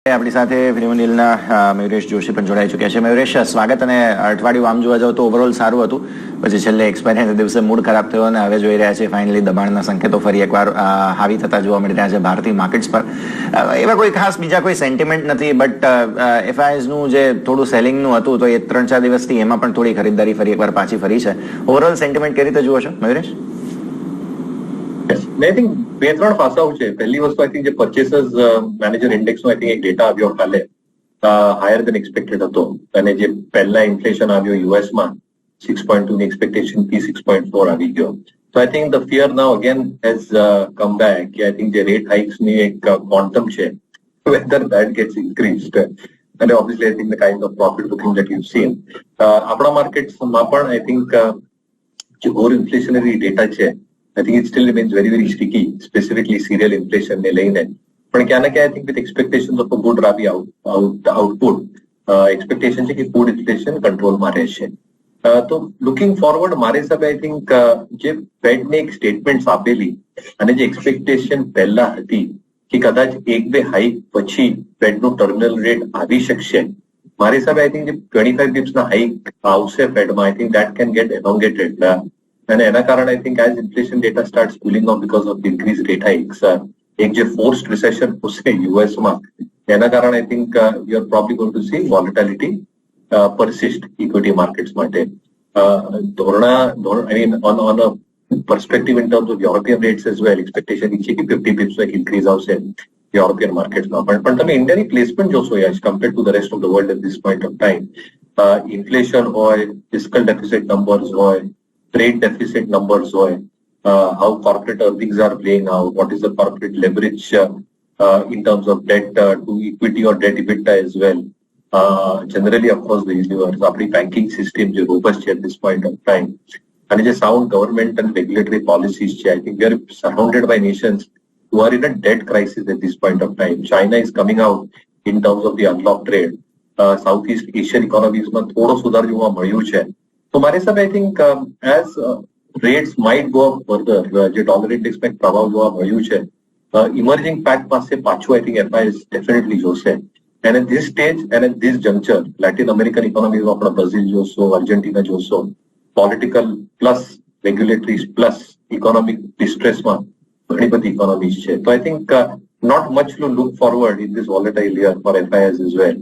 આપણી સાથે ફિલ્મનીલના મયુરેશ જોશી પણ જોડાઈ ચૂક્યા છે. મયુરેશ, સ્વાગત. અને અઠવાડિયું આમ જોવા જાવ તો ઓવરઓલ સારું હતું, પછી છેલ્લે એક્સપાયરીના દિવસે મૂડ ખરાબ થયો અને હવે જોઈ રહ્યા છે ફાઇનલી દબાણના સંકેતો ફરી એકવાર હાવી થતા જોવા મળી રહ્યા છે ભારતીય માર્કેટ્સ પર. એવા કોઈ ખાસ બીજા કોઈ સેન્ટિમેન્ટ નથી, બટ એફઆઈએસનું જે થોડું સેલિંગનું હતું તો એ 3-4 દિવસથી એમાં પણ થોડી ખરીદદારી ફરી એકવાર પાછી ફરી છે. ઓવરઓલ સેન્ટિમેન્ટ કેવી રીતે જુઓ છો મયુરેશ? I think બે ત્રણ પાસાઓ છે. પહેલી વસ્તુ આઈ થિંક જે પરચેસર્સ મેનેજર ઇન્ડેક્સનો આઈ થિંક એક ડેટા આવ્યો કાલે, હાયર દેન એક્સપેક્ટેડ હતો, અને જે પહેલા ઇન્ફ્લેશન આવ્યો યુએસમાં 6.2 ની એક્સપેક્ટેશન થી 6.4 આવી ગયો. તો I think the fear now again has come back કે આઈ થિંક જે રેટ હાઇક્સ ની એક ક્વોન્ટમ છે, whether that gets increased, and obviously I think the kind of profit booking that you've seen આપણા માર્કેટ્સમાં પણ આઈ થિંક જે over ઇન્ફ્લેશનરી data છે, I think it still remains very, very sticky, specifically cereal inflation ને લઈને. પણ ક્યાં ના ક્યાં I think with expectations of a good rabi output, expectation છે કે food inflation કંટ્રોલમાં રહેશે. તો લુકિંગ ફોરવર્ડ મારા હિસાબે I think જે ફેડને એક સ્ટેટમેન્ટ આપેલી અને જે એક્સપેક્ટેશન પહેલા હતી કે કદાચ 1-2 હાઇક પછી ફેડનું ટર્મિનલ રેટ આવી શકશે, મારા હિસાબે I think જે 25 બિપ્સના હાઇક આવશે ફેડમાં, I think that can get elongated. અને એના કારણે I think as inflation data starts cooling off because of increase rate hikes, એક જે ફોર્સ્ડ રિસેશન થશે યુએસમાં, એના કારણે I think you are probably going to see volatility persist equity markets માટે. I mean on a perspective in terms of European rates as well, expectation છે કે 50 pips એક ઇન્ક્રીઝ આવશે યુરોપિયન માર્કેટમાં. પણ તમે ઇન્ડિયાની પ્લેસમેન્ટ જોશો યાર, compare to the rest of the world at this point of time, inflation હોય, ફિસ્કલ ડેફિસિટ નંબર્સ હોય, trade deficit numbers હોય, how corporate earnings are playing out, what is the corporate leverage in terms of debt to equity or debt EBITDA as well, generally across the universe. આપણી banking system જે robust છે at this point of time, અને જે sound government and regulatory policies છે, I think we are surrounded by nations who are in a debt crisis at this point of time. China is coming out in terms of the unlocked trade. Southeast Asian economies માં થોડો સુધાર જોવા મળ્યું છે. તો મારી હિસાબે I think as rates might go up further, જે ડોલર ઇન્ડેક્સમાં એક પ્રભાવ જોવા મળ્યું છે, ઇમર્જિંગ ફેક્ટ પાસે પાછું આઈ થિંક એફઆઈએસ ડેફિનેટલી જોશે. And at this stage and at this juncture Latin American ઇકોનોમીઝમાં આપણે બ્રાઝિલ જોશો, અર્જેન્ટિના જોશો, political plus regulatory plus economic ડિસ્ટ્રેસમાં ઘણી બધી ઇકોનોમીઝ છે. તો I think not much to look forward in this volatile year for FIIs as well.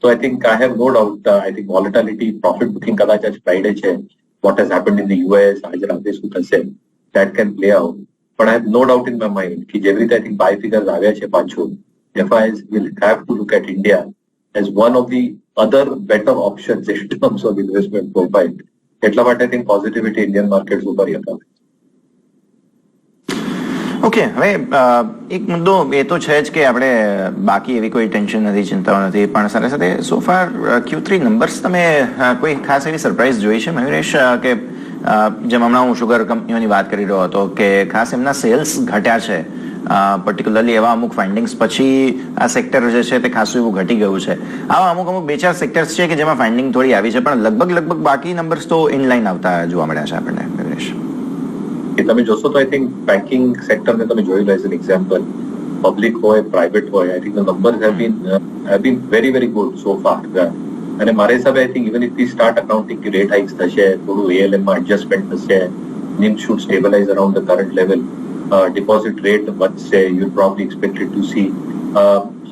So I think I have no doubt, I think volatility, profit booking કદાચ આજ Friday છે, what has happened in the US, આજે રાત્રે શું થશે, that can play out. But I have no doubt in my mind કે જેવી રીતે I think buy figures આવ્યા છે પાછું, FIs will have to look at India as one of the other better options in terms of investment profile. એટલા માટે I think positivity Indian markets ઉપર યથાવત. ઓકે, હવે એક મુદ્દો એ તો છે જ કે આપણે બાકી એવી કોઈ ટેન્શન નથી, ચિંતાઓ નથી, પણ સાથે સાથે સોફાર Q3 નંબર્સ તમે કોઈ ખાસ એવી સરપ્રાઇઝ જોઈ છે મયુરેશ? કે જેમ હમણાં હું શુગર કંપનીઓની વાત કરી રહ્યો હતો કે ખાસ એમના સેલ્સ ઘટ્યા છે, પર્ટિક્યુલરલી એવા અમુક ફાઇન્ડિંગ્સ પછી આ સેક્ટર જે છે તે ખાસું એવું ઘટી ગયું છે. આવા અમુક 2-4 સેક્ટર્સ છે કે જેમાં ફાઇન્ડિંગ થોડી આવી છે, પણ લગભગ બાકી નંબર્સ તો ઇનલાઇન આવતા જોવા મળ્યા છે આપણને મયુરેશ. તમે જોશો તો આઈ થિંક બેન્કિંગ સેક્ટરને તમે જોઈ લો એઝ એન એક્ઝામ્પલ, પબ્લિક હોય, પ્રાઇવેટ હોય, આઈ think the numbers have been very very good so far. અને મારા હિસાબે I think even if V start accounting કે રેટ હાઇક્સ થશે, થોડું ALM માં એડજસ્ટમેન્ટ થશે, NIM should stabilize around the current level, deposit rate વધશે, you probably expected to see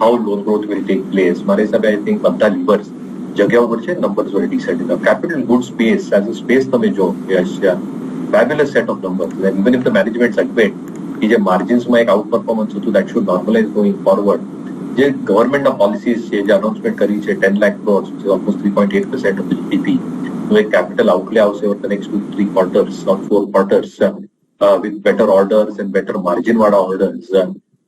how loan growth will take place. મારા હિસાબે I think બધા લીવર્સ જગ્યા ઉપર છે, numbers very descent. Capital good space as a space તમે જો, fabulous set of numbers, and even if the management admit कि જે માર્જિન્સમાં એક આઉટ પરફોર્મન્સ હતું, that should normalize going forward. જે ગવર્મેન્ટના પોલિસીઝ છે, જે અનાઉન્સમેન્ટ કરી છે 10 lakh crores, which is almost 3.8% of the GDP, તો એક કેપિટલ આઉટલે આવશે over the next 2-3 quarters or 4 quarters with better orders and better margin વાળા orders.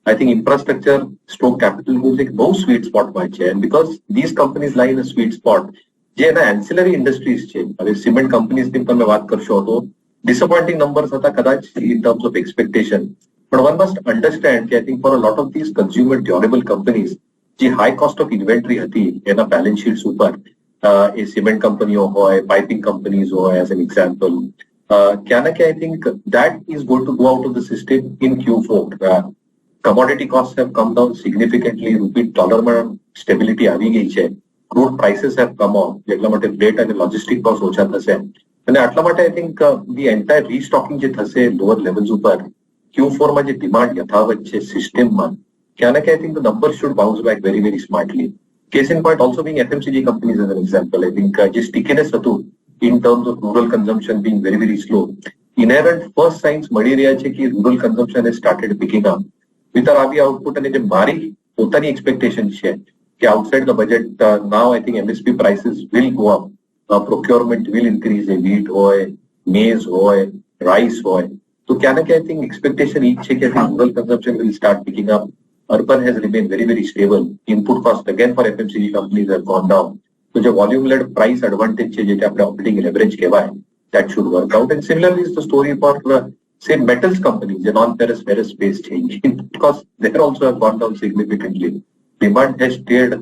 I think infrastructure stroke capital goods એક બહુ સ્વીટ સ્પોટમાં છે, and because these companies lie in a sweet spot, જે એના ancillary industries છે, હવે cement કંપનીઝની તમે વાત કરશો તો disappointing numbers હતા કદાચ in terms of expectation. But one must understand કે I think for a lot of these consumer durable companies, જે high cost of inventory હતી એના balance sheets ઉપર, એ સિમેન્ટ કંપનીઓ હોય, પાઇપિંગ કંપનીઝ હોય as an example, ક્યાં ના ક્યાં I think that is going to go out of the system in Q4. commodity costs have come down significantly, rupee dollar માં stability આવી ગઈ છે, crude prices have come off, એટલા માટે freight અને logistic costs ઓછા થશે અને આટલા માટે I think the entire restocking જે થશે lower levels ઉપર Q4 માં જે demand યથાવત છે system માં ક્યાં ના ક્યાં I think the numbers should bounce back very very smartly. Case in point also being FMCG companies as an example. I think જે stickiness હતું in terms of rural consumption being very very slow. Inherent first signs મળી રહ્યા છે કે rural consumption has started picking up. With our RBI output અને જે મારી પોતાની expectation છે કે outside the budget now I think MSP prices will go up. Procurement will increase. Wheat હોય, maize હોય, rice હોય. તો ક્યાં ના ક્યાં I think expectation એ છે કે rural consumption will start picking up. Urban has remained very, very stable. Input cost again for FMCG companies have gone down. So the volume-led price advantage is operating leverage that should work out. And similarly is the story for say metals companies, the non-ferrous ferrous space change because they also have gone down significantly. Demand has stayed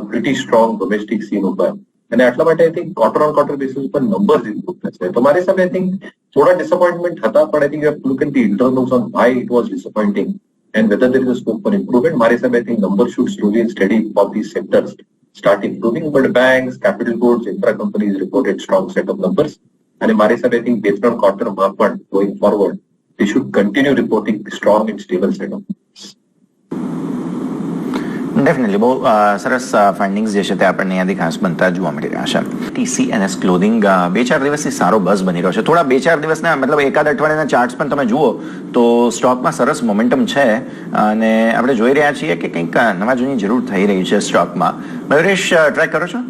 pretty strong domestic scene over. And at least I think quarter-on-quarter basis पर numbers improve. So हमारे सब I think थोड़ा disappointment था, but I think you have to look at the internals on why it was disappointing. And whether there is a scope for improvement, Mare I think numbers should slowly and steady for these sectors start improving. But banks, capital goods, infra companies reported strong set of numbers. And Mare I think based on quarter market going forward, they should continue reporting strong and stable set of numbers. Definitely બહુ સરસ findings જે છે તે આપણને અહીંયાથી ખાસ બનતા જોવા મળી રહ્યા છે. TCNS ક્લોધિંગ 2-4 દિવસથી સારો બઝ બની રહ્યો છે. થોડા 2-4 દિવસના મતલબ એકાદ અઠવાડિયાના ચાર્ટ્સ પણ તમે જુઓ તો સ્ટોકમાં સરસ મોમેન્ટમ છે અને આપણે જોઈ રહ્યા છીએ કે કંઈક નવા જૂની જરૂર થઈ રહી છે સ્ટોકમાં. મયુરેશ, ટ્રેક કરો છો?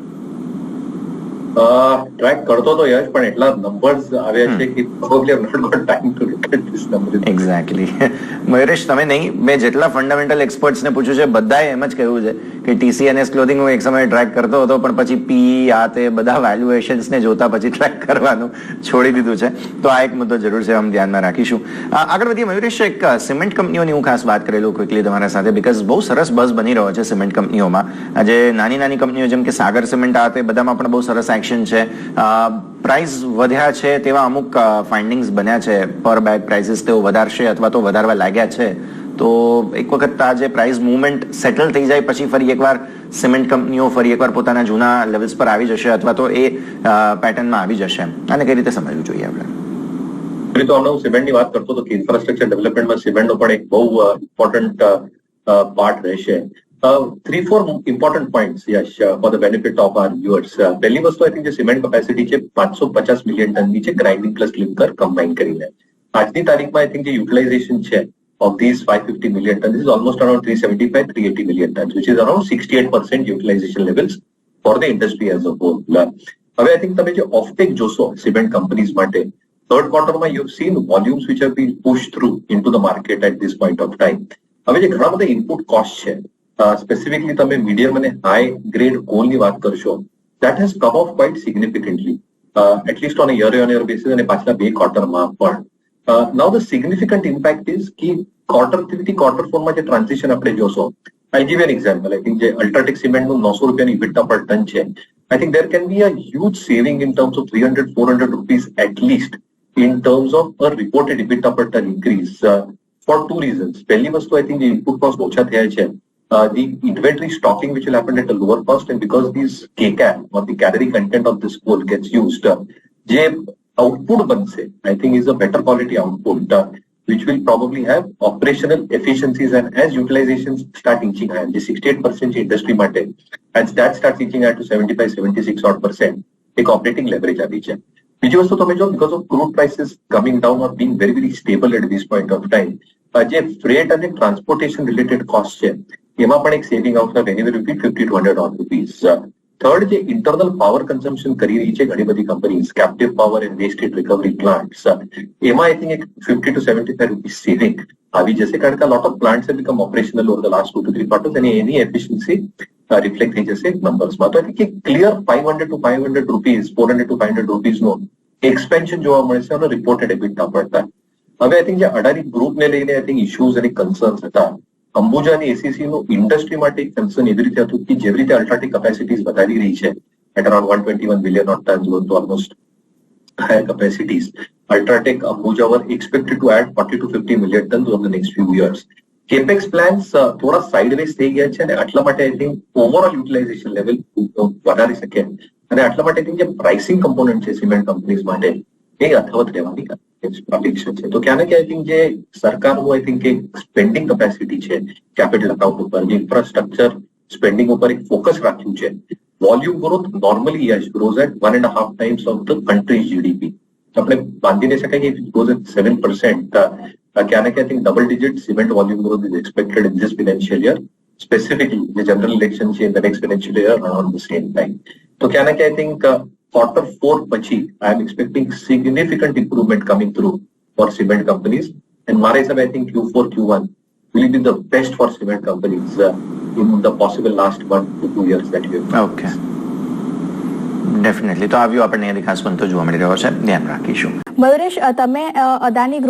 ટ્રેક કરતો તો યશ, પણ એટલા નંબર્સ આવ્યા છે કે probably I've not got time to look at this number. Exactly. Mayuresh, તમે નહીં, મેં જેટલા ફંડામેન્ટલ એક્સપર્ટ્સને પૂછ્યું છે બધાએ એમ જ કહ્યું છે કે TCNS ક્લોધિંગ હું એક સમયે ટ્રેક કરતો હતો પણ પછી પી આ તે બધા વેલ્યુએશન્સને જોતા પછી ટ્રેક કરવાનું છોડી દીધું છે. તો આ એક મુદ્દો જરૂર છે, આમ ધ્યાનમાં રાખીશું. આગળ વધીએ મયુરેશ, એક સિમેન્ટ કંપનીઓની હું ખાસ વાત કરેલું ક્વિકલી તમારા સાથે બીકોઝ બહુ સરસ બઝ બની રહ્યો છે સિમેન્ટ કંપનીઓમાં. આજે નાની નાની કંપનીઓ જેમ કે સાગર સિમેન્ટ આ તે બધામાં પણ બહુ સરસ એક્શન છે. પ્રાઇસ વધ્યા છે તેવા અમુક ફાઇન્ડિંગ્સ બન્યા છે. પર બેગ પ્રાઇસીસ તેઓ વધારશે અથવા તો વધારવા લાગ્યા છે. તો એક વખત આ જે પ્રાઇસ મુવમેન્ટ સેટલ થઈ જાય પછી ફરી એકવાર સિમેન્ટ કંપનીઓ ફરી એકવાર પોતાના જૂના લેવલ્સ પર આવી જશે અથવા તો એ પેટર્નમાં આવી જશે. આને કઈ રીતે સમજવું જોઈએ આપણે? તો હું સિમેન્ટની વાત કરતો હતો કે ઇન્ફ્રાસ્ટ્રક્ચર ડેવલપમેન્ટમાં સિમેન્ટનો પણ એક બહુ ઇમ્પોર્ટન્ટ પાર્ટ રહેશે. 3-4 important points, yes, for the benefit of our viewers. પહેલી વસ્તુ I think જે સિમેન્ટ કેપેસિટી છે 550 મિલિયન ટનની છે ગ્રાઇન્ડિંગ પ્લસ ક્લિન્કર કમ્બાઇન કરીને. આજની તારીખમાં I think જે યુટિલાઇઝેશન છે of these 550 million tons, this is almost around 375-380 million tons, which is around 68% utilization levels for the industry as a whole. હવે I think તમે જે offtake જોશો સિમેન્ટ કંપનીઝ માટે third quarter માં you have seen volumes which have been pushed through into the market at this point of time. હવે જે ઘણા બધા input cost છે specifically તમે medium અને high grade coal ની વાત કરશો, that has come off quite significantly, at least on a year-on-year basis અને પાછલા 2 ક્વાર્ટરમાં પણ. Now the significant impact is कि quarter 3 થી quarter 4 માં જે transition આપણે જોશો, I'll give you an example. I think જે Ultratech cement નું 900 રૂપિયાની EBITDA per ton છે, I think there can be a huge saving in terms of 300-400 rupees at least in terms of a reported EBITDA per ton increase for 2 reasons. પહેલી વસ્તુ I think the input cost ઓછા થયા છે. The inventory stocking which will happen at a lower cost, and because these kcal or the calorie content of this coal gets used, જે output બનશે I think is a better quality output which will probably have operational efficiencies, and as utilizations start inching higher, the 68% industry માટે as that starts inching higher to 75-76 odd %, એક operating leverage આવી છે. બીજી વસ્તુ તમે જો because of crude prices coming down or being very very stable at this point of time, જે freight અને transportation related cost છે એમાં પણ એક સેવિંગ આવશે anywhere between 50-100 odd rupees. Third, જે ઇન્ટરનલ પાવર કન્ઝમ્પશન કરી રહી છે ઘણી બધી companies, captive power and waste heat recovery plants, એમાં આઈ થિંક એક 50-75 રૂપીસ સેવિંગ આવી જશે, કારણ કે લોટ of plants have become operational over the last 2 to 3 quarters અને એની એફિશિયન્સી રિફ્લેક્ટ થઈ જશે નંબર્સમાં. તો આઈ થિંક એક ક્લિયર 500-500 રૂપીસ 400-500 રૂપીસનો એક્સપેન્શન જોવા મળશે અને રિપોર્ટેડ એબિટા પડતા. હવે આઈ થિંક જે અડાની ગ્રુપને લઈને આઈ થિંક ઇશ્યુઝ અને કન્સર્ન્સ હતા, અંબુજા અને એસીસી નું ઇન્ડસ્ટ્રી માટે એક કન્સર્ન એવી રીતે હતું કે જેવી રીતે અલ્ટ્રાટેક કેપેસિટીઝ વધારી રહી છે at around 121 billion tons going to almost higher capacities, Ultratech, Ambuja were expected to add 40-50 million tons over the next few years. Capex plans થોડા સાઇડવેઝ થઈ ગયા છે અને આટલા માટે I think overall utilization level વધારી શકે અને આટલા માટે આઈ થિંક જે પ્રાઇસિંગ કમ્પોનન્ટ છે સિમેન્ટ કંપનીઝ માટે એ યથાવત રહેવાની અપેક્ષા છે. તો ક્યાં ને ક્યાં આઈ થિંક જે સરકારનું આઈ થિંક એક સ્પેન્ડિંગ કેપેસિટી છે કેપિટલ અકાઉન્ટ ઉપર, જે ઇન્ફ્રાસ્ટ્રક્ચર સ્પેન્ડિંગ ઉપર એક ફોકસ રાખ્યું છે. Volume growth normally grows at 1.5 times of the country's GDP. આપણે બાંધી નહીં શકાય કે ગ્રોઝ એટ 7%. ક્યાં ને ક્યાં I think double digit cement volume growth is expected in this financial year, specifically જે જનરલ ઇલેક્શન છે in the next financial year around the same time. તો ક્યાં ને ક્યાં આઈ થિંક Q4 પછી I am expecting significant improvement coming through for cement companies. And મારા હિસાબે I think Q4, Q1 will be the best for cement companies in the possible last 1 to 2 years that we have. Okay, definitely. તો આવ્યું આપણને એની ખાસ બનતો જોવા મળી રહ્યો છે, ધ્યાન રાખીશું. મયુરેશ, તમે અદાની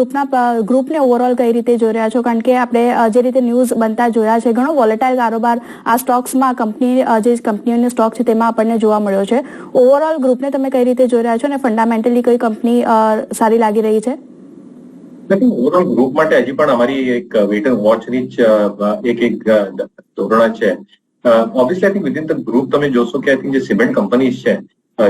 ગ્રુપને ઓવરઓલ કઈ રીતે જોઈ રહ્યા છો? કારણ કે આપણે જે રીતે ન્યૂઝ બનતા જોયા છે, ઘણો વોલેટાઇલ કારોબાર આ સ્ટોક્સમાં જે કંપનીઓનો સ્ટોક છે તેમાં આપણને જોવા મળ્યો છે. ઓવરઓલ ગ્રુપને તમે કઈ રીતે જોઈ રહ્યા છો અને ફંડામેન્ટલી કઈ કંપની સારી લાગી રહી છે? ઓવરઓલ ગ્રુપ માટે હજી પણ અમારી એક વેટ એન્ડ વોચની જ એક ધોરણ છે. Obviously I think within the group તમે જોશો કે આઈ થિંક જે સિમેન્ટ કંપનીઝ છે,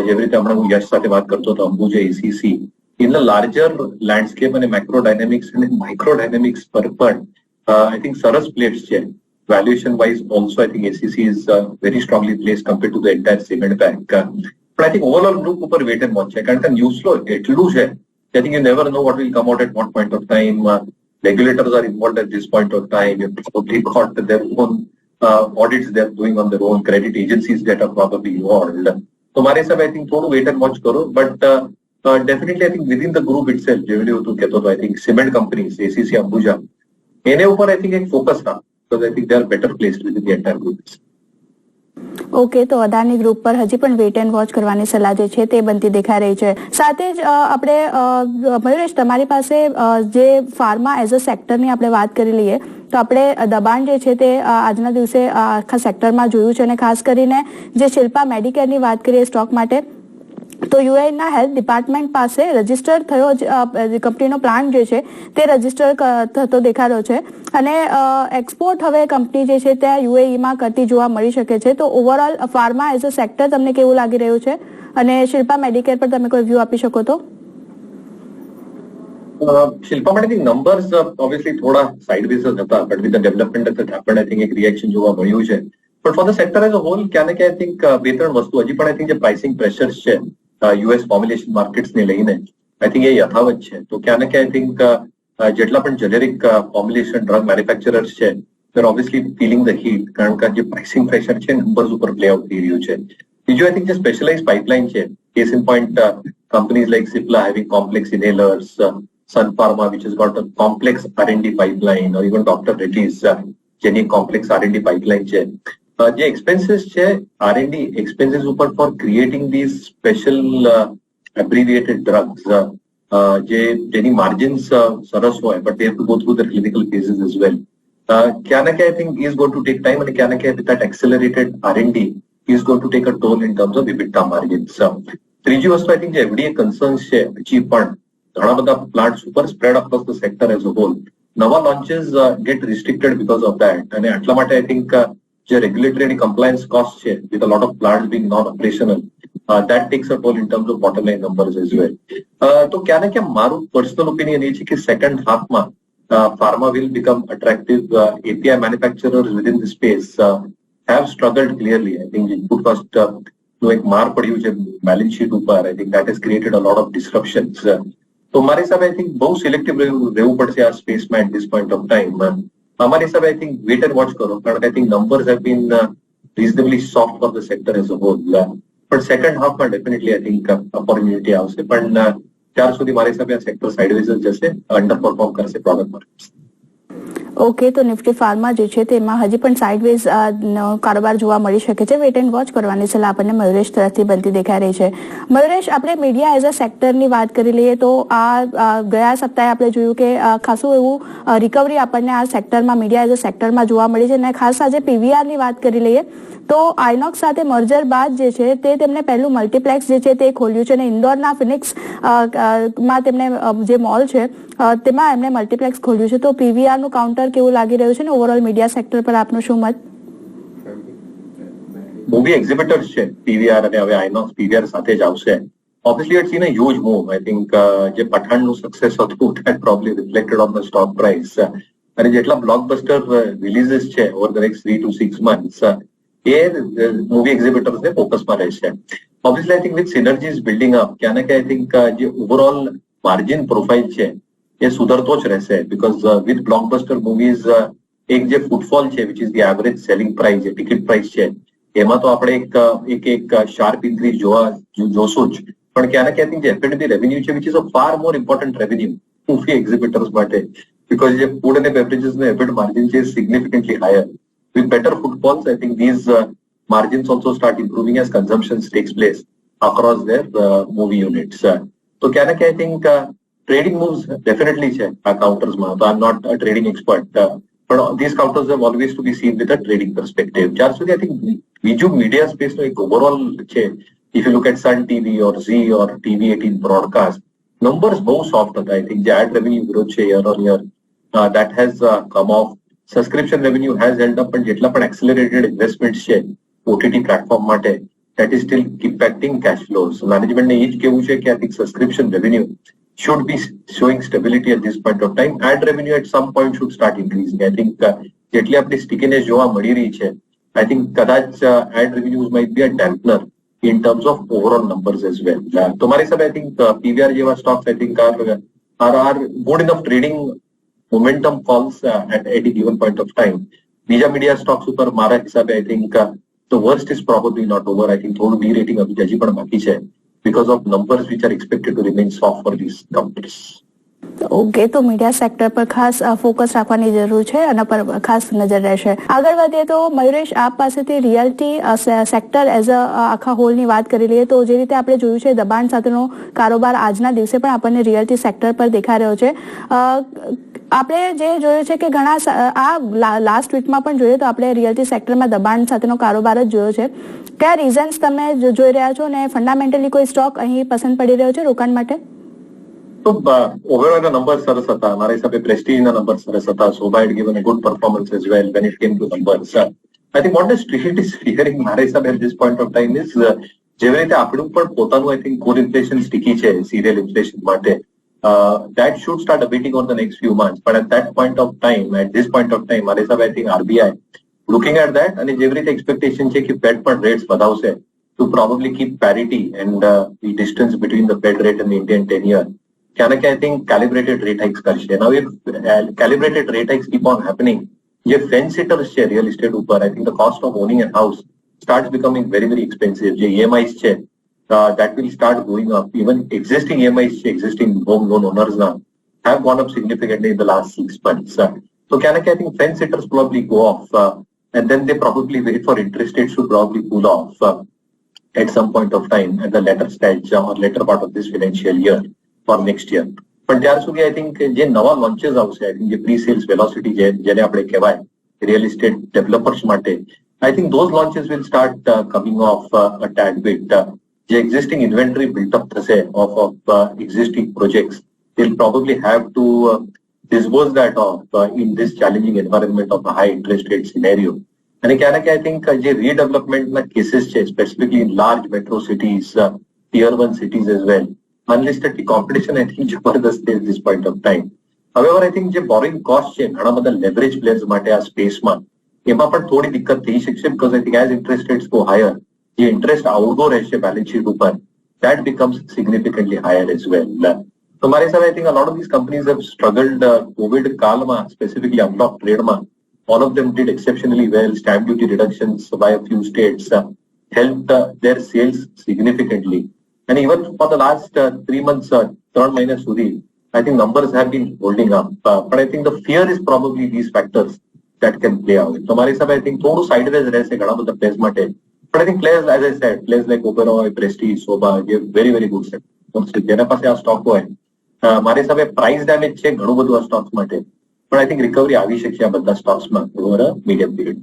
જેવી રીતે હમણાં હું યશ સાથે વાત કરતો હતો, Ambuja, ACC, in the larger landscape અને મેક્રો ડાયનેમિક્સ અને માઇક્રો ડાયનેમિક્સ પર પણ આઈ થિંક સરસ પ્લેસ છે. Valuation wise also I think ACC is very strongly place compare to the entire cement bank. પણ આઈ થિંક ઓવરઓલ ગ્રુપ ઉપર wet and watch છે, કારણ કે ન્યૂઝ ફ્લો એટલું છે I think you never know what will come out at what point of time. Regulators are involved at this point of time. You've probably got their own audits they're doing on their own, credit agencies that are probably involved. So મારા હિસાબે I think થોડું wait and watch કરો, but definitely I think within the group itself, જેવી રીતે તું કહેતો હતો, I think cement companies, ACC, Ambuja, એને ઉપર I think એક ફોકસ રાખ, because I think they are better placed within the entire group. Okay, તો અદાની ગ્રુપ પર હજી પણ વેટ એન્ડ વોચ કરવાની સલાહ જે છે તે બનતી દેખાઈ રહી છે. સાથે જ આપણે મયુરેશ, તમારી પાસે જે ફાર્મા એઝ અ સેક્ટરની આપણે વાત કરી લઈએ તો આપણે દબાણ જે છે તે આજના દિવસે આખા સેક્ટરમાં જોયું છે અને ખાસ કરીને જે શિલ્પા મેડિકેરની વાત કરીએ સ્ટોક માટે, તો યુએના હેલ્થ ડિપાર્ટમેન્ટ પાસે રજીસ્ટર થયો કંપનીનો પ્લાન્ટ જે છે તે રજીસ્ટર થતો દેખાડ્યો છે અને એક્સપોર્ટ હવે કંપની જે છે તે યુએઈમાં કરતી જોવા મળી શકે છે. તો overall pharma as a sector તમને કેવું લાગી રહ્યું છે અને શિલ્પા મેડિકેર પર તમે કોઈ વ્યૂ આપી શકો તો? શિલ્પા માટે નંબર્સ ઓબ્વિયસલી થોડા સાઇડવેઝ જ હતા, but with the development of the happened I think એક રિએક્શન જોવા મળ્યું છે. But for the sector as a whole ક્યાં ને ક્યાં આઈ થિંક બે ત્રણ વસ્તુ હજી પણ આઈ થિંક જે પ્રાઇસિંગ પ્રેશર્સ છે યુએસ ફોર્મ્યુલેશન માર્કેટ્સને લઈને આઈ થિંક એ યથાવત છે. તો ક્યાં ને ક્યાં આઈ થિંક જેટલા પણ જેનેરિક ફોર્મ્યુલેશન ડ્રગ મેન્યુફેક્ચરર્સ છે they're obviously feeling the heat, કારણ કે જે પ્રાઇસિંગ પ્રેશર છે નંબર્સ ઉપર પ્લે આઉટ થઈ રહ્યું છે. બીજું આઈ થિંક જે સ્પેશિયલાઇઝ પાઇપલાઇન છે, case in point companies like Cipla having complex inhalers, Sun Pharma which has got a complex R&D pipeline, or even Dr. Reddy's જેની કોમ્પ્લેક્સ R&D પાઇપલાઇન છે. જે એક્સપેન્સીસ છે R&D એક્સપેન્સીસ ઉપર for creating these special abbreviated drugs, જેની margins સરસ હોય, but they have to go through the clinical phases as well. ક્યાં ને ક્યાં I think is going to take time, અને ક્યાં ને ક્યાં with that accelerated R&D is going to take a toll in terms of EBITDA margins. ત્રીજી વસ્તુ I think જે FDA concerns છે હજી પણ ઘણા બધા પ્લાન્ટ્સ ઉપર spread across the sector as a whole, નવા launches get restricted because of that, અને આટલા માટે આઈ થિંક જે રેગ્યુલેટરી અને કમ્પ્લાયન્સ કોસ્ટ છે with a lot of plants being non operational, that takes a toll in terms of bottom line numbers as well. તો ક્યાં ને ક્યાં મારું પર્સનલ ઓપિનિયન એ છે કે second હાફમાં pharma will become attractive. API manufacturers within the space have struggled clearly. I think input cost નું એક માર પડ્યું છે બેલેન્સ શીટ ઉપર. I think that has created a lot of disruptions. તો મારા હિસાબે I think બહુ સિલેક્ટિવ રહેવું પડશે આ સ્પેસમાં at this point of time. અમારી હિસાબે I think wait and watch કરો, કારણ કે I think numbers have been reasonably soft for the sector as a whole. પણ સેકન્ડ હાફમાં ડેફિનેટલી I think opportunity આવશે, પણ ત્યાર સુધી મારા હિસાબે આ સેક્ટર સાઇડવેઝ જ જશે, અંડર પરફોર્મ કરશે પ્રોડક્ટ માર્કેટ્સ. ઓકે, તો નિફ્ટી ફાર્મા જે છે તેમાં હજી પણ સાઇડવેઝ કારોબાર જોવા મળી શકે છે. વેટ એન્ડ વોચ કરવાની સલાહ આપણને મયુરેશ તરફથી બનતી દેખાઈ રહી છે. મયુરેશ, આપણે મીડિયા એઝ અ સેક્ટરની વાત કરી લઈએ તો આ ગયા સપ્તાહે આપણે જોયું કે ખાસું એવું રિકવરી આપણને આ સેક્ટરમાં મીડિયા એઝ અ સેક્ટરમાં જોવા મળી છે, અને ખાસ આજે પીવીઆરની વાત કરી લઈએ તો આઇનોક્સ સાથે મર્જર બાદ જે છે તે તેમને પહેલું મલ્ટીપ્લેક્સ જે છે તે ખોલ્યું છે, અને ઇન્દોરના ફિનિક્સ માં તેમને જે મોલ છે તેમાં એમને મલ્ટીપ્લેક્સ ખોલ્યું છે. તો પીવીઆરનું કાઉન્ટર સેક્ટર કેવું લાગી રહ્યું છે ને ઓવરઓલ મીડિયા સેક્ટર પર આપનું શું મત? મૂવી એક્ઝિબિટર્સ છે પીવીઆર અને હવે આઇનોક્સ પીવીઆર સાથે જ આવશે. Obviously, it's seen a huge move. I think જે પઠાણનું સક્સેસ હતું that probably reflected on the stock price. અને જેટલા બ્લોકબસ્ટર રિલીઝીસ છે over the next 3 to 6 months એ મૂવી એક્ઝિબિટર્સને ફોકસમાં રહેશે. Obviously, I think with synergies building up, ક્યાં ને ક્યાં I think જે ઓવરઓલ માર્જિન પ્રોફાઇલ છે એ સુધરતો જ રહેશે બીકોઝ વિથ બ્લોકબસ્ટર મૂવીઝ એક જે ફૂટફોલ છે which is the average selling price જે ટિકિટ પ્રાઇસ છે એમાં તો આપણે એક શાર્પ ઇન્ક્રીઝ જોશું જ. પણ ક્યાં ને ક્યાં જે એફએનબી રેવન્યુ છે which is a far more important revenue movie exhibitors માટે બીકોઝ જે ફૂડ અને બેવરેજીસ નો એફએડ માર્જિન છે significantly higher. With better footfalls, I think these margins also start improving as consumption takes place across their movie units. So, I think trading moves definitely counters. So I'm not a trading expert, but these counters have always to be seen with a trading perspective. So I think visual media space like overall, if you look at Sun TV or Z or TV18 broadcast, numbers both soft. I think the ad revenue growth year on year that has come off. Subscription revenue has held up, and jetla પણ accelerated investments છે OTT platform માટે that is still impacting cash flows. Management ને એ જ કહેવું છે કે I think subscription revenue should be showing stability at this point of time. Ad revenue at some point should start increasing. I think જેટલી આપણી stickiness જોવા મળી રહી છે I think કદાચ ad revenues might be a dampener in terms of overall numbers as well. તો મારી હિસાબે I think PVR જેવા stocks I think are good enough trading momentum falls at any given point of time. Bija media stocks ઉપર મારા હિસાબે I think the worst is probably not over. I think થોડું de-rating હજી પણ બાકી છે because of numbers which are expected to remain soft for these companies. Okay, તો media sector પર ખાસ ફોકસ રાખવાની જરૂર છે અને પર ખાસ નજર રહેશે. આગળ વધીએ તો મયુરેશ, આપ પાસેથી રિયલ્ટી સેક્ટર એઝ અ આખા હોલની વાત કરી લઈએ તો જે રીતે આપણે જોયું છે દબાણ સાથેનો કારોબાર આજના દિવસે પણ આપણને રિયલ્ટી સેક્ટર પર દેખાઈ રહ્યો છે. આપણે જે જોયું છે કે ઘણા આ લાસ્ટ વીકમાં પણ જોઈએ તો આપણે રિયલ્ટી સેક્ટરમાં દબાણ સાથેનો કારોબાર જ જોયો છે. કયા રીઝન્સ તમે જોઈ રહ્યા છો અને ફંડામેન્ટલી કોઈ સ્ટોક અહીં પસંદ પડી રહ્યો છે રોકાણ માટે? તો ઓવરઓલ નંબર સરસ હતા. મારા હિસાબે પ્રેસ્ટીજના નંબર સરસ હતા. Soba had given a good performance as well when it came to numbers. I think what the street is fearing મારા હિસાબે at this point of time is જેવી રીતે આપણું પણ પોતાનું I think core inflation sticky છે serial inflation માટે that should start abating over the next few months. But at this point of time, મારા હિસાબે I think RBI looking at that અને જેવી રીતે expectation છે કે Fed પણ rates વધાવશે to probably keep parity and the distance between the Fed rate and the Indian 10-year. I think calibrated rate hikes કરશે. Now if calibrated rate hikes keep on happening, જે fence sitters છે real estate ઉપર, I think the cost of owning a house starts becoming very, very expensive. જે EMIs છે that will start going up. Even existing EMIs, existing home loan owners now have gone up significantly in the last 6 months. So I think fence sitters probably go off and then they probably wait for interest rates to probably cool off at some point of time at the latter stage or later part of this financial year or next year. પણ ત્યાર સુધી I think જે નવા લોન્ચેસ આવશે I think જે pre cells velocity જેને આપણે કહેવાય રિયલ એસ્ટેટ ડેવલપર્સ માટે I think those launches will start coming off a tad bit. The existing inventory built up of existing projects, they'll probably have to disburse that off in this challenging environment of a high interest rate scenario. And I think the redevelopment cases, specifically in large metro cities, tier 1 cities as well, unlisted competition I think જબરદસ્ત at this point of time. However, I think જે borrowing cost છે ઘણા બધા leverage players માટે આ સ્પેસમાં એમાં પણ થોડી દિક્કત થઈ શકશે because I think as interest rates go higher, the interest outgo રહેશે balance sheet ઉપર, that becomes significantly higher as well. So મારા હિસાબે I think a lot of these companies have struggled COVID કાળમાં, specifically unlocked tradeમાં. All of them did exceptionally well. Stamp duty reductions by a few states helped their sales significantly. And even for the last 3 months, 3 મહિના સુધી, I think numbers have been holding up. But I think the fear is probably these factors that can play out. So મારા હિસાબે I think થોડું sideways રહેશે ઘણા બધા players માટે. But I think players, as I said, players like Oberoi, Prestige, Soba, give very, very good sectors. જેના પાસે આ સ્ટોક હોય, મારા હિસાબે price damage છે ઘણું બધું આ સ્ટોક્સ માટે. But I think recovery આવી શકશે આ બધા સ્ટોક્સમાં over a medium period.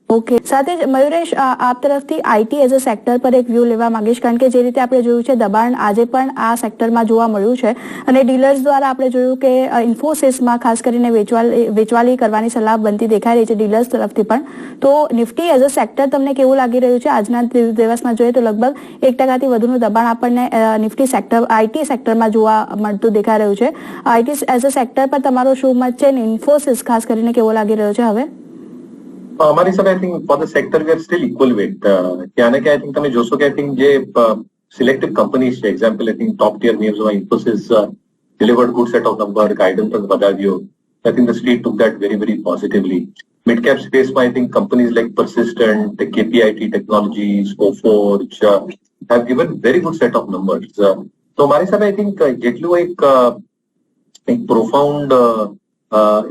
Okay, સાથે જ મયુરેશ, આપ તરફથી આઈટી એઝ અ સેક્ટર પર એક વ્યૂ લેવા માંગીશ, કારણ કે જે રીતે આપણે જોયું છે દબાણ આજે પણ આ સેક્ટરમાં જોવા મળ્યું છે અને ડીલર્સ દ્વારા આપણે જોયું કે ઇન્ફોસિસમાં ખાસ કરીને વેચવાલી કરવાની સલાહ બનતી દેખાઈ રહી છે ડીલર્સ તરફથી પણ. તો નિફ્ટી એઝ અ સેક્ટર તમને કેવું લાગી રહ્યું છે? આજના દિવસમાં જોઈએ તો લગભગ 1% વધુનું દબાણ આપણને નિફ્ટી સેક્ટર આઈટી સેક્ટરમાં જોવા મળતું દેખાઈ રહ્યું છે. આઈટી એઝ અ સેક્ટર પર તમારો શું મત છે? ઇન્ફોસિસ ખાસ કરીને કેવો લાગી રહ્યો છે હવે? हमारे सब I think for the sector we are still equal weight क्या ना क्या आई थिंक તમે જોશો કે आई थिंक જે સિલેક્ટિવ કંપનીઝ છે example I think top tier names માં Infosys delivered good set of number guidance પણ બતાવ્યો. I think the street took that very very positively. Mid cap space માં I think companies like Persistent, the KPIT Technologies, Coforge have given very good set of numbers. તો મારી સાથે I think જેટલું એક profound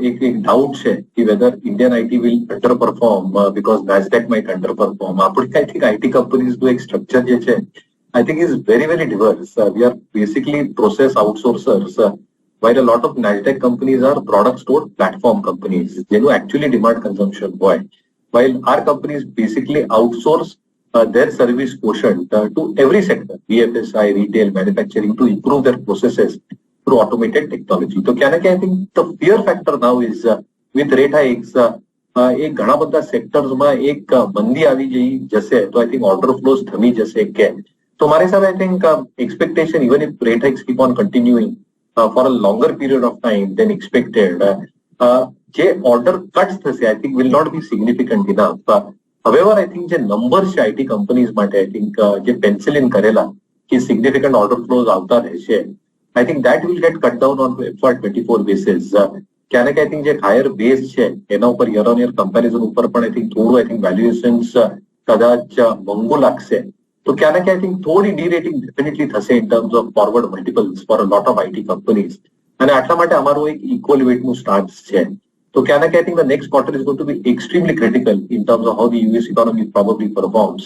एक doubt है कि whether Indian IT will under perform because NASDAQ might under perform આપણે I think IT companies નું એક સ્ટ્રક્ચર જે છે I think is very very diverse. We are basically process outsourcers while a lot of NASDAQ companies are product store platform companies જેનું actually demand consumption હોય, while our companies basically outsource their service quotient to every sector, BFSI, retail, manufacturing, to improve their processes through automated technology. तो क्या ना क्या I think the fear factor now is with rate hikes एक ઘણા બધા sectors માં એક મંદી આવી જશે તો I think order flows થમી જશે કે તો મારી હિસાબે I think expectation even if rate hikes keep on continuing for a longer period of time than expected જે order cuts થશે I think will not be significant enough. However I think જે numbers છે IT companies માટે I think જે pencil in કરેલા કે significant order flows આવતા રહેશે I think that will get cut down on FY24 basis. क्या ना क्या I think જે higher base છે એના ઉપર year on year comparison ઉપર પણ I think થોડું I think valuations કદાચ મોંઘું લાગશે તો क्या ना क्या I think થોડી de-rating definitely થશે in terms of forward multiples for a lot of IT companies. અને આટલા માટે અમારું એક equal weight નું stance છે. તો क्या ना क्या I think the next quarter is going to be extremely critical in terms of how the US economy probably performs.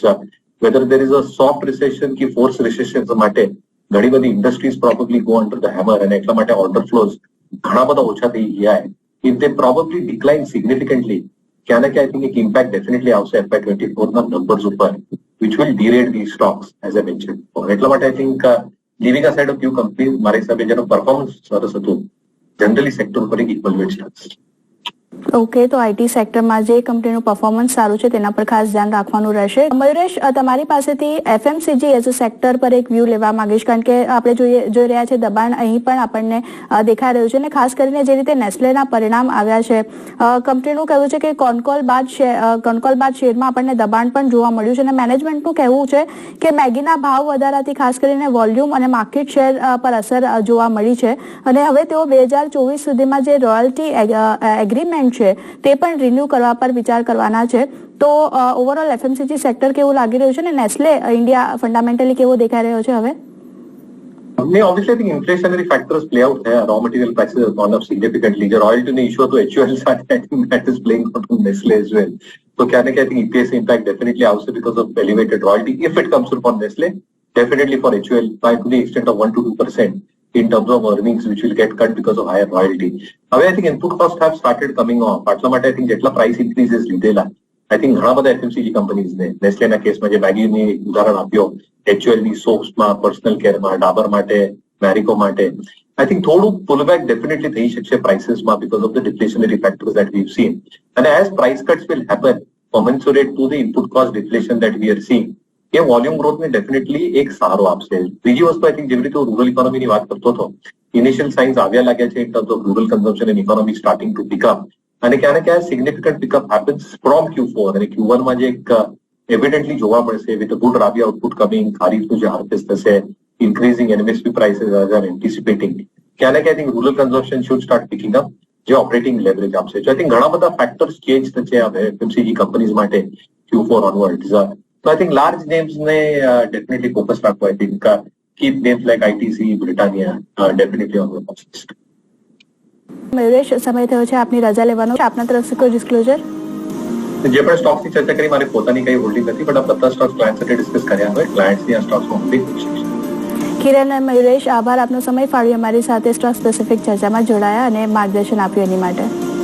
Whether there is a soft recession ki forced recession માટે ઘણી બધી industries probably go under the hammer અને એટલા માટે order flows ઘણા બધા ઓછા થઈ ગયા છે. If they probably decline significantly ક્યાં ના ક્યાં આઈ થિંક એક ઇમ્પેક્ટ ડેફિનેટલી આવશે FY24 ના નંબર્સ ઉપર which will derate these stocks as I mentioned. એટલા માટે I think leaving aside of few companies મારા હિસાબે જેનો પરફોર્મન્સ સરસ હતું જનરલી સેક્ટર ઉપર એક ઇક્વલ વેટ સ્ટાન્સ. ઓકે, તો આઈટી સેક્ટરમાં જે કંપનીનું પરફોર્મન્સ સારું છે તેના પર ખાસ ધ્યાન રાખવાનું રહેશે. મયુરેશ, તમારી પાસેથી એફએમસીજી એઝ અ સેક્ટર પર એક વ્યૂ લેવા માંગીશ, કારણ કે આપણે જોઈ રહ્યા છે દબાણ અહીં પણ આપણને દેખાઈ રહ્યું છે અને ખાસ કરીને જે રીતે નેસ્લેના પરિણામ આવ્યા છે કંપનીનું કહેવું છે કે કોનકોલ બાદ શેરમાં આપણને દબાણ પણ જોવા મળ્યું છે અને મેનેજમેન્ટનું કહેવું છે કે મેગીના ભાવ વધારાથી ખાસ કરીને વોલ્યુમ અને માર્કેટ શેર પર અસર જોવા મળી છે અને હવે તેઓ 2024 સુધીમાં જે રોયલ્ટી એગ્રીમેન્ટ છે તે પણ રિન્યુ કરવા પર વિચાર કરવાના છે. તો ઓવરઓલ એફએમસીજી સેક્ટર કેવું લાગી રહ્યું છે અને નેસ્લે ઇન્ડિયા ફંડામેન્ટલી કેવો દેખાઈ રહ્યો છે હવે? नहीं, obviously I think inflationary factors play out here. Raw material prices have gone up significantly. The royalty ने issue तो HUL साथ I think that is playing out on Nestle as well. So क्या ना क्या I think EPS impact definitely also because of elevated royalty. If it comes through for Nestle, definitely for HUL by to the extent of 1 to 2% in terms of earnings which will get cut because of higher royalty. હવે I think input costs have started coming off. આટલા માટે I think જેટલા price increases લીધેલા I think ઘણા બધા FMCG companies ને નેસ્લેના કેસમાં જે મેગીની ઉદાહરણ આપ્યો, HUL ની સોપ્સમાં, પર્સનલ કેરમાં, ડાબર માટે, મેરિકો માટે I think થોડું pullback definitely થઈ શકશે પ્રાઇસીસમાં because of the deflationary factors that we've seen. And as price cuts will happen commensurate to the input cost deflation that we are seeing, એ વોલ્યુમ ગ્રોથને definitely એક સારો આપશે. બીજી વસ્તુ આઈ થિંક જેવી રીતે રૂરલ ઇકોનોમીની વાત કરતો હતો, ઇનિશિયલ સાઇન્સ આવ્યા લાગ્યા છે in terms of rural consumption and economy starting to pick up અને ક્યાં ને ક્યાં significant pickup happens from Q4 અને Q1 માં જે એક એવિડન્ટલી જોવા મળશે વિથ ગુડ રાબી આઉટપુટ કમિંગ, ખારીફનું જે હાર્વેસ્ટ થશે, ઇન્ક્રીઝિંગ એનએમએસપી પ્રાઇસીસ આર એન્ટિસિપેટિંગ, ક્યાં ને ક્યાં I think rural consumption should start picking up જે ઓપરેટિંગ લેવરેજ આપશે. તો આઈ થિંક ઘણા બધા ફેક્ટર્સ ચેન્જ થશે હવે એફએમસીજી કંપનીઝ માટે Q4 onwards. So I think large names ने definitely focus રાખો. I think keep names like ITC, Britannia definitely on the watch list. મયુરેશ, સમય થયો છે આપની રજા લેવાનો. આપના તરફથી કોઈ ડિસ્ક્લોઝર? જે પણ સ્ટોક્સની ચર્ચા કરી મારે પોતાની કઈ હોલ્ડિંગ નથી, પણ આ બધા સ્ટોક્સ ક્લાયન્ટ સાથે ડિસ્કસ કર્યા હોય, ક્લાયન્ટ્સની આ સ્ટોક્સમાં હોલ્ડિંગ હોઈ શકે. કિરણ અને મયુરેશ, આભાર આપનો સમય ફાળવી અમારી સાથે સ્ટોક સ્પેસિફિક ચર્ચામાં જોડાયા અને માર્ગદર્શન આપ્યું એની માટે.